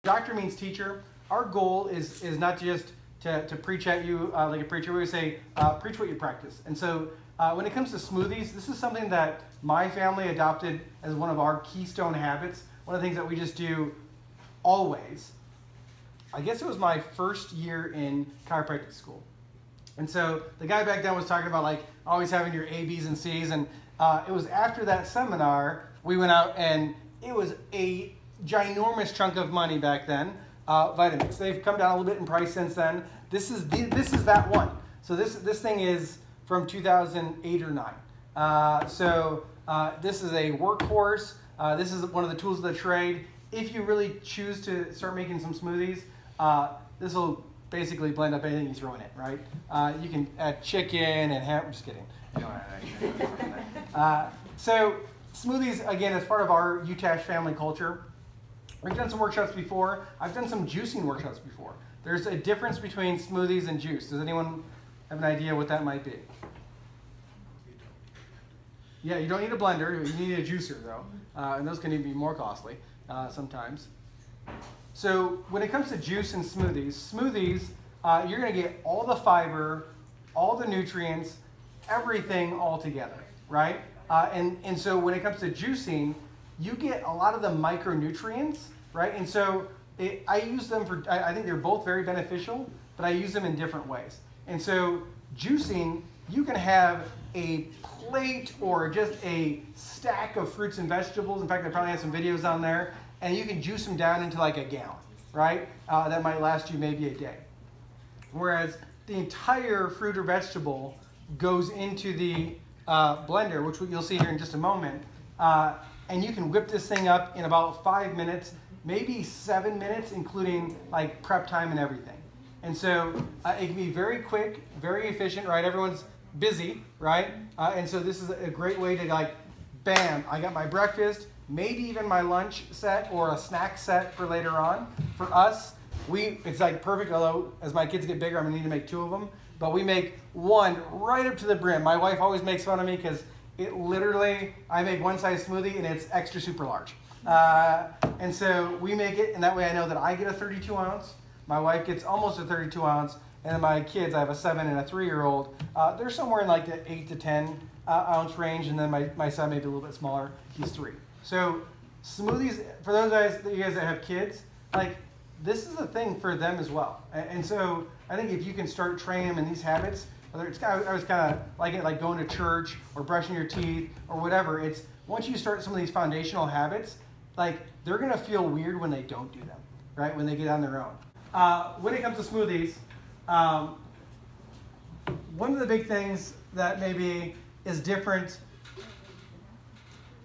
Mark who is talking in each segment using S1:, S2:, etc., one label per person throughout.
S1: Doctor means teacher. Our goal is not just to preach at you like a preacher. We would say, preach what you practice. And so when it comes to smoothies, this is something that my family adopted as one of our keystone habits. One of the things that we just do always. I guess it was my first year in chiropractic school. And so the guy back then was talking about like always having your A, B's, and C's. And it was after that seminar, we went out and it was a ginormous chunk of money back then. Vitamins. They've come down a little bit in price since then. This is that one. So this thing is from 2008 or 9. This is a workhorse. This is one of the tools of the trade. If you really choose to start making some smoothies, this will basically blend up anything you throw in it, right? You can add chicken and ham. I'm just kidding. So smoothies, again, as part of our UTASH family culture. We've done some workshops before. I've done some juicing workshops before. There's a difference between smoothies and juice. Does anyone have an idea what that might be? Yeah, you don't need a blender. You need a juicer, though. And those can even be more costly sometimes. So when it comes to juice and smoothies, you're going to get all the fiber, all the nutrients, everything all together, right? And so when it comes to juicing, you get a lot of the micronutrients, right? And so I use them for, I think they're both very beneficial, but I use them in different ways. And so juicing, you can have a plate or just a stack of fruits and vegetables. In fact, I probably have some videos on there. And you can juice them down into like a gallon, right? That might last you maybe a day. Whereas the entire fruit or vegetable goes into the blender, which you'll see here in just a moment. And you can whip this thing up in about 5 minutes, maybe 7 minutes, including like prep time and everything. And so it can be very quick, very efficient, right? Everyone's busy, right? And so this is a great way to like, bam, I got my breakfast, maybe even my lunch set or a snack set for later on. For us, it's like perfect, although as my kids get bigger, I'm gonna need to make 2 of them. But we make one right up to the brim. My wife always makes fun of me because it literally, I make one size smoothie and it's extra super large. And so we make it, and that way I know that I get a 32 ounce, my wife gets almost a 32 ounce, and then my kids, I have a 7 and a 3-year-old, they're somewhere in like the 8 to 10 ounce range, and then my son may be a little bit smaller, he's 3. So smoothies, for those guys, you guys that have kids, like this is a thing for them as well. And so I think if you can start training them in these habits, whether it's I was kind of like it, like going to church or brushing your teeth or whatever. It's once you start some of these foundational habits, like they're gonna feel weird when they don't do them, right? When they get on their own. When it comes to smoothies, one of the big things that maybe is different,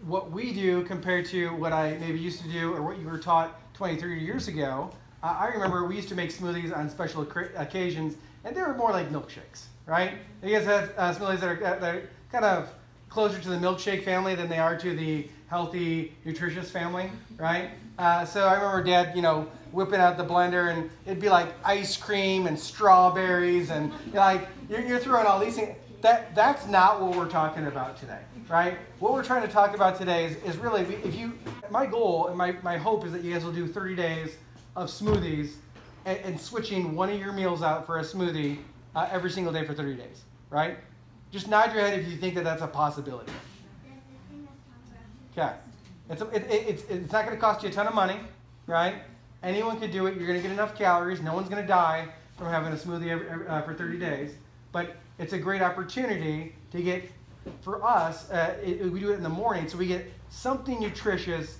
S1: what we do compared to what I maybe used to do or what you were taught 20, 30 years ago. I remember we used to make smoothies on special occasions, and they were more like milkshakes. Right? You guys have smoothies that are kind of closer to the milkshake family than they are to the healthy, nutritious family, right? So I remember Dad, whipping out the blender, and it'd be like ice cream and strawberries, and you're throwing all these things. That's not what we're talking about today, right? What we're trying to talk about today is really, my goal and my hope is that you guys will do 30 days of smoothies and switching one of your meals out for a smoothie every single day for 30 days, right? Just nod your head if you think that that's a possibility. Okay. It's not going to cost you a ton of money, right? Anyone can do it. You're going to get enough calories. No one's going to die from having a smoothie for 30 days. But it's a great opportunity to get, for us, we do it in the morning, so we get something nutritious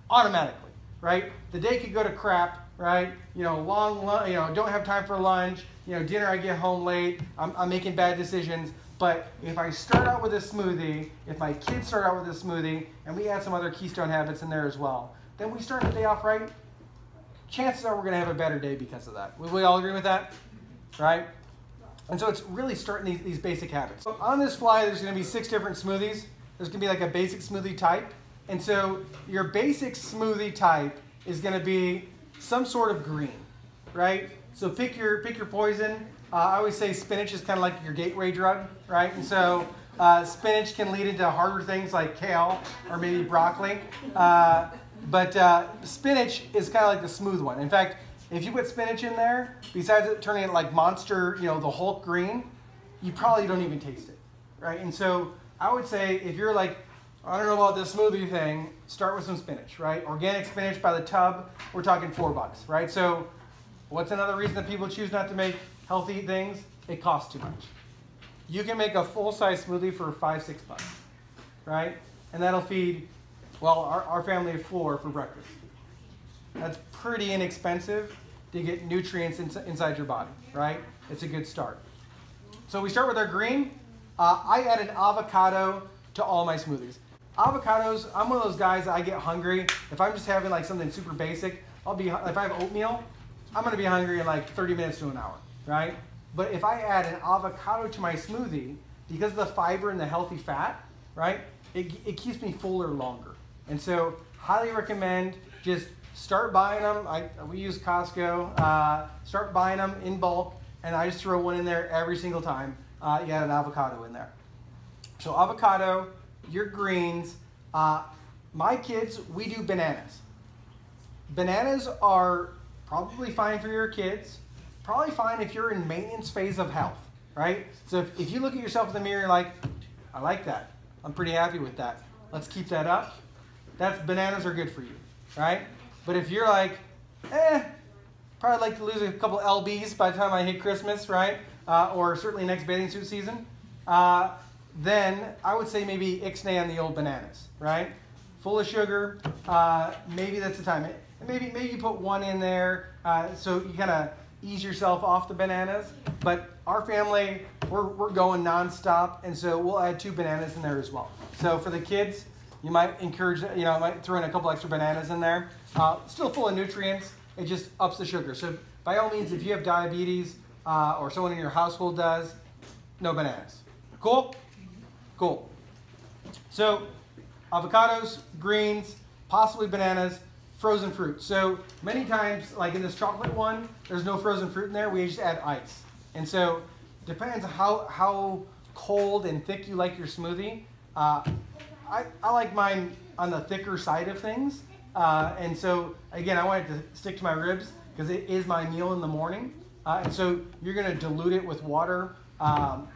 S1: automatically, right? The day could go to crap, right? Don't have time for lunch. Dinner, I get home late. I'm making bad decisions. But if I start out with a smoothie, if my kids start out with a smoothie, and we add some other keystone habits in there as well, then we start the day off right. Chances are we're going to have a better day because of that. Would we all agree with that? Right? And so it's really starting these basic habits. So on this fly, there's going to be 6 different smoothies. There's going to be like a basic smoothie type. And so your basic smoothie type is going to be some sort of green, right? So pick your poison. I always say spinach is kind of like your gateway drug, right? And so spinach can lead into harder things like kale or maybe broccoli. But spinach is kind of like the smooth one. In fact, if you put spinach in there, besides it turning it like Monster, you know, the Hulk green, you probably don't even taste it, right? And so I would say if you're like, I don't know about this smoothie thing, start with some spinach, right? Organic spinach by the tub, we're talking $4, right? So what's another reason that people choose not to make healthy things? It costs too much. You can make a full-size smoothie for $5-6, right? And that'll feed, well, our family of 4 for breakfast. That's pretty inexpensive to get nutrients inside your body, right? It's a good start. So we start with our green. I add an avocado to all my smoothies. Avocados, I'm one of those guys that I get hungry. If I'm just having like something super basic, if I have oatmeal, I'm gonna be hungry in like 30 minutes to an hour, right? But if I add an avocado to my smoothie, because of the fiber and the healthy fat, right, it keeps me fuller longer. And so highly recommend just start buying them. We use Costco. Start buying them in bulk, and I just throw one in there every single time you add an avocado in there. So avocado, your greens. My kids, we do bananas. Bananas are probably fine for your kids. Probably fine if you're in maintenance phase of health, right? So if you look at yourself in the mirror, you're like, I like that. I'm pretty happy with that. Let's keep that up. Bananas are good for you, right? But if you're like, probably like to lose a couple lbs by the time I hit Christmas, right? Or certainly next bathing suit season, then I would say maybe ixnay on the old bananas, right? Full of sugar, maybe that's the time. Maybe you put one in there so you kind of ease yourself off the bananas. But our family, we're going nonstop, and so we'll add 2 bananas in there as well. So for the kids, you might might throw in a couple extra bananas in there. Still full of nutrients, it just ups the sugar. So by all means, if you have diabetes or someone in your household does, no bananas. Cool? Cool. So avocados, greens, possibly bananas, frozen fruit. So many times, like in this chocolate one, there's no frozen fruit in there. We just add ice. And so depends how cold and thick you like your smoothie. I like mine on the thicker side of things. And so again, I wanted to stick to my ribs because it is my meal in the morning. And so you're going to dilute it with water or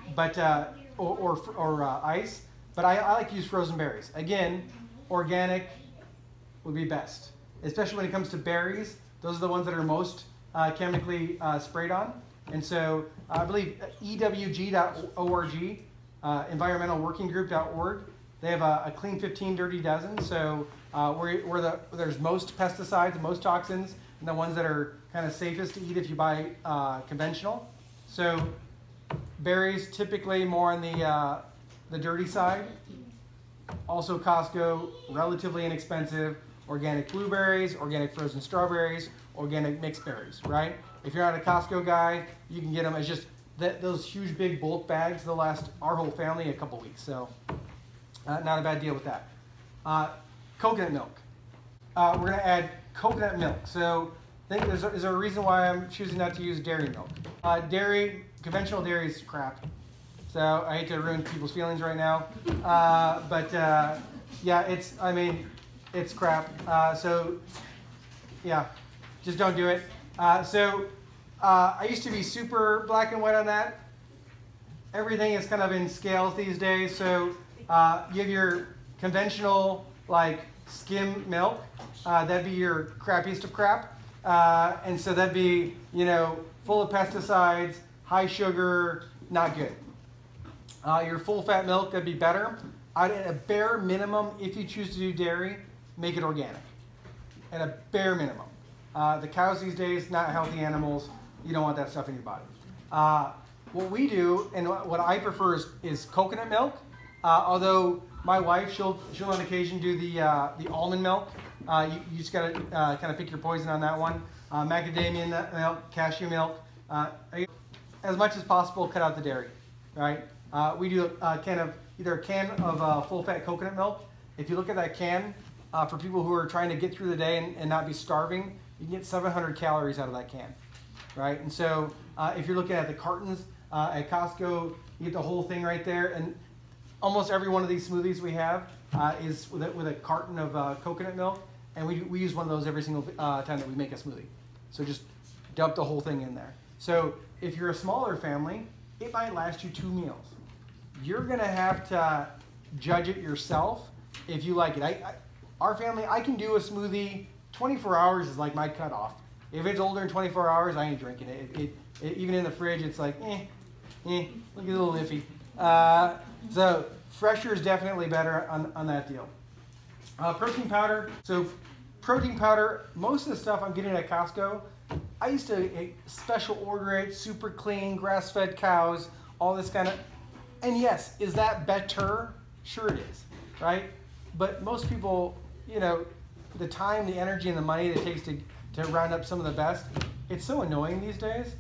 S1: ice. But I like to use frozen berries. Again, organic would be best, especially when it comes to berries. Those are the ones that are most chemically sprayed on. And so I believe EWG.org, environmentalworkinggroup.org, they have a clean 15 dirty dozen. So where there's most pesticides and most toxins, and the ones that are kind of safest to eat if you buy conventional. So berries typically more on the dirty side. Also Costco, relatively inexpensive. Organic blueberries, organic frozen strawberries, organic mixed berries, right? If you're not a Costco guy, you can get them as just those huge big bulk bags. They'll last our whole family a couple weeks, so not a bad deal with that. Coconut milk. We're going to add coconut milk. So I think is there a reason why I'm choosing not to use dairy milk? Conventional dairy is crap. So I hate to ruin people's feelings right now, yeah, it's crap. So yeah, just don't do it. I used to be super black and white on that. Everything is kind of in scales these days. So you have your conventional like skim milk. That'd be your crappiest of crap. And so that'd be, full of pesticides, high sugar, not good. Your full fat milk, that'd be better. At a bare minimum, if you choose to do dairy, make it organic. At a bare minimum. The cows these days, not healthy animals. You don't want that stuff in your body. What we do, and what I prefer is coconut milk. Although my wife, she'll on occasion do the almond milk. You just gotta kind of pick your poison on that one. Macadamia milk, cashew milk. As much as possible, cut out the dairy, right? We do either a can of full-fat coconut milk. If you look at that can, for people who are trying to get through the day and not be starving, you can get 700 calories out of that can, right? And so if you're looking at the cartons at Costco, you get the whole thing right there. And almost every one of these smoothies we have is with a carton of coconut milk. and we use one of those every single time that we make a smoothie. So just dump the whole thing in there. So if you're a smaller family, it might last you 2 meals. You're gonna have to judge it yourself if you like it. Our family, I can do a smoothie, 24 hours is like my cutoff. If it's older than 24 hours, I ain't drinking it. Even in the fridge, it's like, look a little iffy. So fresher is definitely better on that deal. Protein powder. So protein powder, most of the stuff I'm getting at Costco, I used to special order it, super clean, grass-fed cows, all this kind of, and yes, is that better? Sure it is, right? But most people, you know, the time, the energy, and the money that it takes to round up some of the best, it's so annoying these days,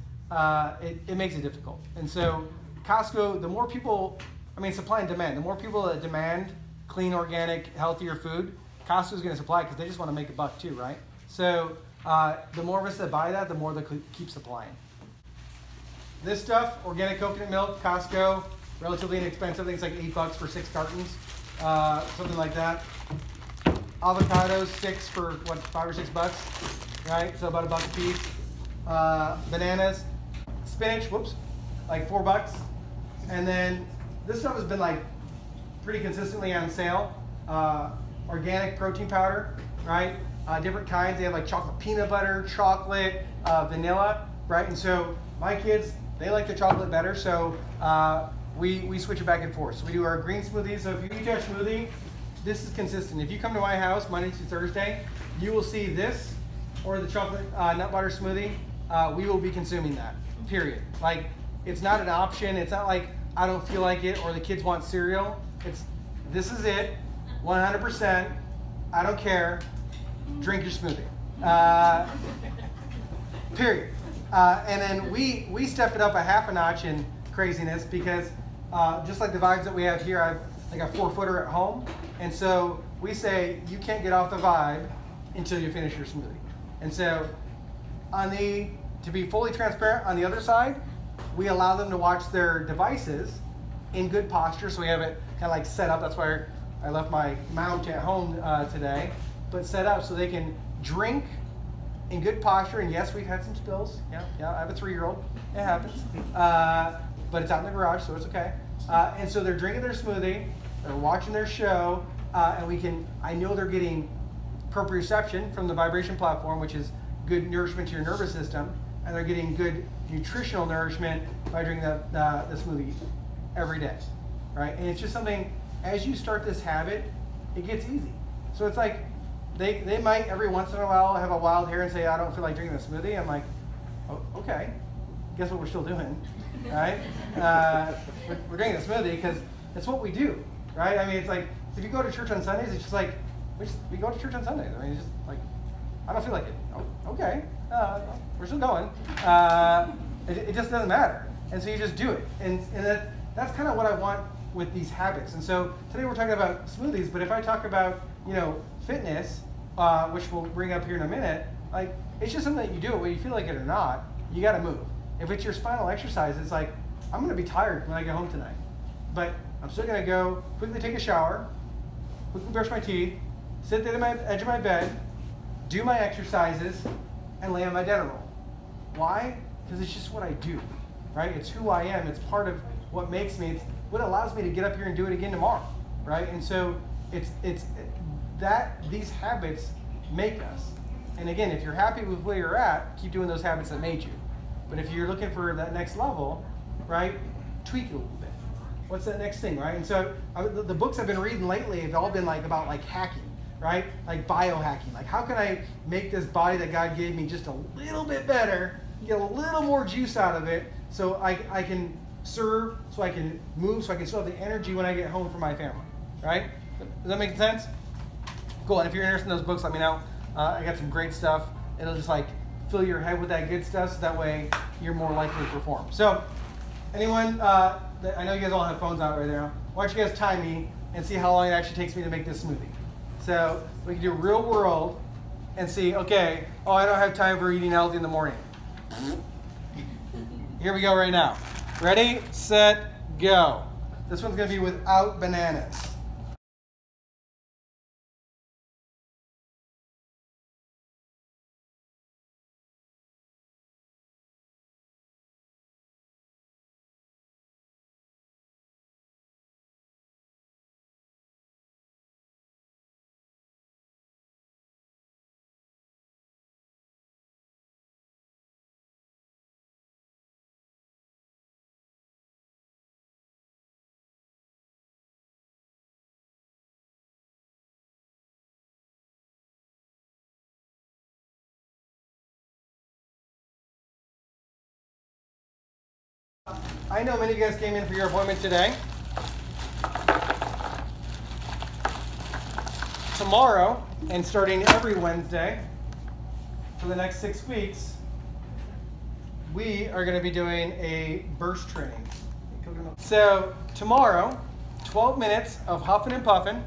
S1: it makes it difficult. And so Costco, the more people, I mean supply and demand, the more people that demand clean, organic, healthier food, Costco's gonna supply because they just wanna make a buck too, right? So the more of us that buy that, the more they keep supplying. This stuff, organic coconut milk, Costco, relatively inexpensive. I think it's like $8 for 6 cartons, something like that. Avocados, 6 for what, $5 or $6, right? So about $1 a piece. Bananas, spinach, whoops, like $4. And then this stuff has been like pretty consistently on sale. Organic protein powder, right? Different kinds. They have like chocolate peanut butter, chocolate, vanilla, right? And so my kids, they like the chocolate better, so we switch it back and forth. So we do our green smoothies. So if you eat your smoothie, this is consistent. If you come to my house Monday through Thursday, you will see this or the chocolate nut butter smoothie. We will be consuming that, period. Like, it's not an option. It's not like I don't feel like it or the kids want cereal. This is it, 100%. I don't care. Drink your smoothie, period. And then we step it up a half a notch in craziness because just like the vibes that we have here, I have like a 4-footer at home. And so we say, you can't get off the vibe until you finish your smoothie. And so to be fully transparent, on the other side, we allow them to watch their devices in good posture. So we have it kind of like set up. That's why I left my mount at home today, but set up so they can drink in good posture. And yes, we've had some spills. Yeah, I have a 3-year-old. It happens. But it's out in the garage, so it's okay. And so they're drinking their smoothie, they're watching their show, and I know they're getting proprioception from the vibration platform, which is good nourishment to your nervous system, and they're getting good nutritional nourishment by drinking the smoothie every day, right? And it's just something, as you start this habit, it gets easy. So it's like, they might every once in a while have a wild hair and say, I don't feel like drinking the smoothie. I'm like, oh, okay, guess what we're still doing, right? We're drinking a smoothie because it's what we do, right? I mean, it's like, if you go to church on Sundays, it's just like, we go to church on Sundays. I mean, it's just like, I don't feel like it. Oh, okay, we're still going. It just doesn't matter. And so you just do it. And that's kind of what I want with these habits. And so today we're talking about smoothies, but if I talk about, fitness, which we'll bring up here in a minute, like, it's just something that you do, whether you feel like it or not, you got to move. If it's your spinal exercise, it's like, I'm going to be tired when I get home tonight, but I'm still going to go quickly take a shower, quickly brush my teeth, sit at the edge of my bed, do my exercises, and lay on my dinner roll. Why? Because it's just what I do, right? It's who I am. It's part of what makes me, it's what allows me to get up here and do it again tomorrow, right? And so these habits make us. And again, if you're happy with where you're at, keep doing those habits that made you. But if you're looking for that next level, right, tweak it a little bit. What's that next thing, right? And so the books I've been reading lately have all been like about like hacking, right? Like biohacking. Like, how can I make this body that God gave me just a little bit better, get a little more juice out of it, so I can serve, so I can move, so I can still have the energy when I get home for my family, right? Does that make sense? Cool. And if you're interested in those books, let me know. I got some great stuff. It'll just like fill your head with that good stuff, so that way you're more likely to perform. So anyone, I know you guys all have phones out right now. Why don't you guys time me and see how long it actually takes me to make this smoothie. So we can do real world and see, okay, oh, I don't have time for eating healthy in the morning. Here we go right now. Ready, set, go. This one's gonna be without bananas. I know many of you guys came in for your appointment today. Tomorrow, and starting every Wednesday for the next 6 weeks, we are going to be doing a burst training. So tomorrow, 12 minutes of huffing and puffing,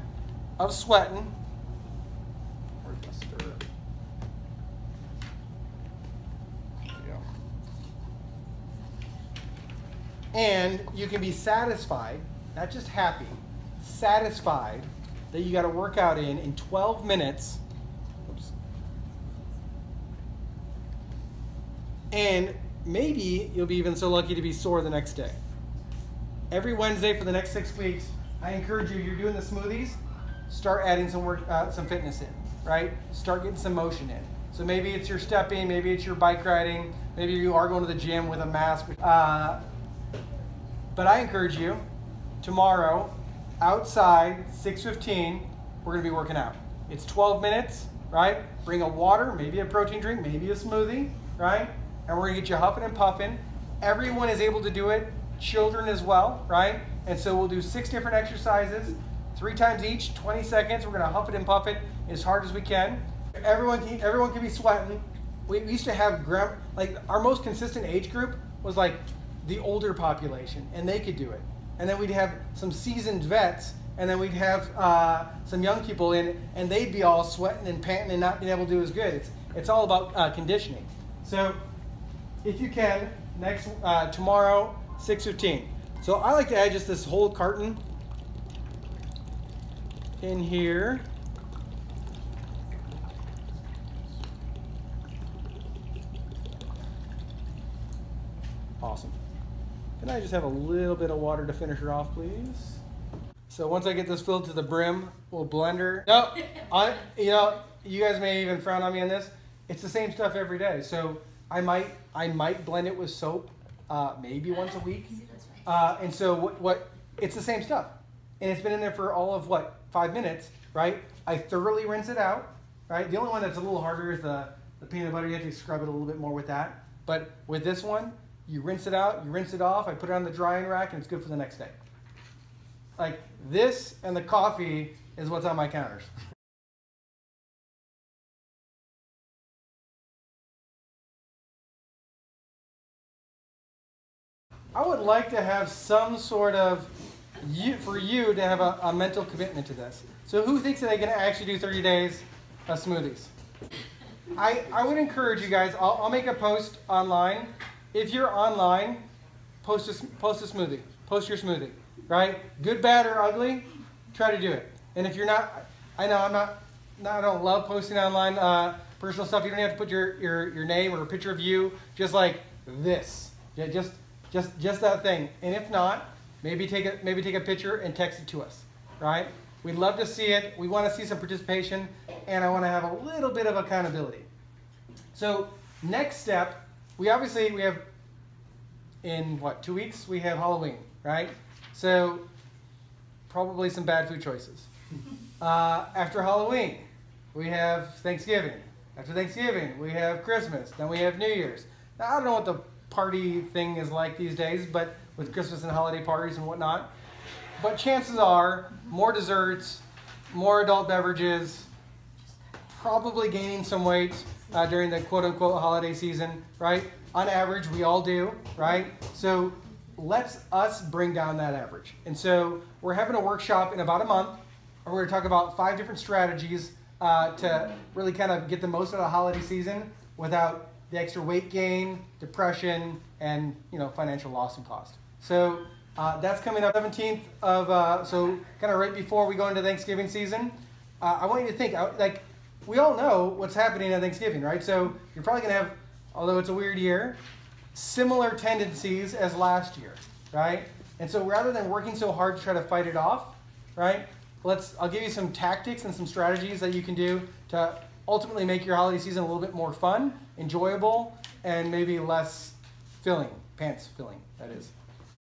S1: of sweating. Where's my stirrup? There we go. And you can be satisfied, not just happy, satisfied that you got a workout in 12 minutes. Oops. And maybe you'll be even so lucky to be sore the next day. Every Wednesday for the next 6 weeks, I encourage you, you're doing the smoothies, start adding some work, some fitness in, right? Start getting some motion in. So maybe it's your stepping, maybe it's your bike riding, maybe you are going to the gym with a mask. But I encourage you, tomorrow, outside, 6:15, we're gonna be working out. It's 12 minutes, right? Bring a water, maybe a protein drink, maybe a smoothie, right? And we're gonna get you huffing and puffing. Everyone is able to do it, children as well, right? And so we'll do 6 different exercises, 3 times each, 20 seconds. We're gonna huff it and puff it as hard as we can. Everyone can be sweating. We used to have, like our most consistent age group was like the older population, and they could do it. And then we'd have some seasoned vets, and then we'd have some young people in, and they'd be all sweating and panting and not being able to do as good. It's all about conditioning. So if you can, tomorrow, 6:15. So I like to add just this whole carton in here. Awesome. Can I just have a little bit of water to finish her off, please? So once I get this filled to the brim, we'll blend her. No, you guys may even frown on me on this. It's the same stuff every day. So I might blend it with soap, maybe once a week. And so it's the same stuff. And it's been in there for all of 5 minutes, right? I thoroughly rinse it out, right? The only one that's a little harder is the peanut butter. You have to scrub it a little bit more with that. But with this one, you rinse it out, you rinse it off, I put it on the drying rack, and it's good for the next day. Like this and the coffee is what's on my counters. I would like to have some sort of, for you to have a mental commitment to this. So who thinks that they can actually do 30 days of smoothies? I would encourage you guys, I'll make a post online. If you're online, post a smoothie. Post your smoothie, right? Good, bad, or ugly, try to do it. And if you're not, I don't love posting online personal stuff. You don't have to put your name or a picture of you, just like this. Yeah, just that thing. And if not, maybe take a picture and text it to us, right? We'd love to see it. We want to see some participation, and I want to have a little bit of accountability. So next step, we have in 2 weeks we have Halloween, right? So probably some bad food choices. After Halloween, we have Thanksgiving. After Thanksgiving, we have Christmas. Then we have New Year's. Now, I don't know what the party thing is like these days, but with Christmas and holiday parties and whatnot. But chances are, more desserts, more adult beverages, probably gaining some weight during the quote-unquote holiday season, right? On average, we all do, right? So let's us bring down that average. And so we're having a workshop in about a month, and we're going to talk about 5 different strategies to really kind of get the most out of the holiday season without the extra weight gain, depression, and financial loss and cost. So that's coming up 17th of, so kind of right before we go into Thanksgiving season. I want you to think, like, we all know what's happening at Thanksgiving, right? So you're probably going to have, although it's a weird year, similar tendencies as last year, right? And so rather than working so hard to try to fight it off, right, I'll give you some tactics and some strategies that you can do to ultimately make your holiday season a little bit more fun, enjoyable, and maybe less filling, pants filling, that is.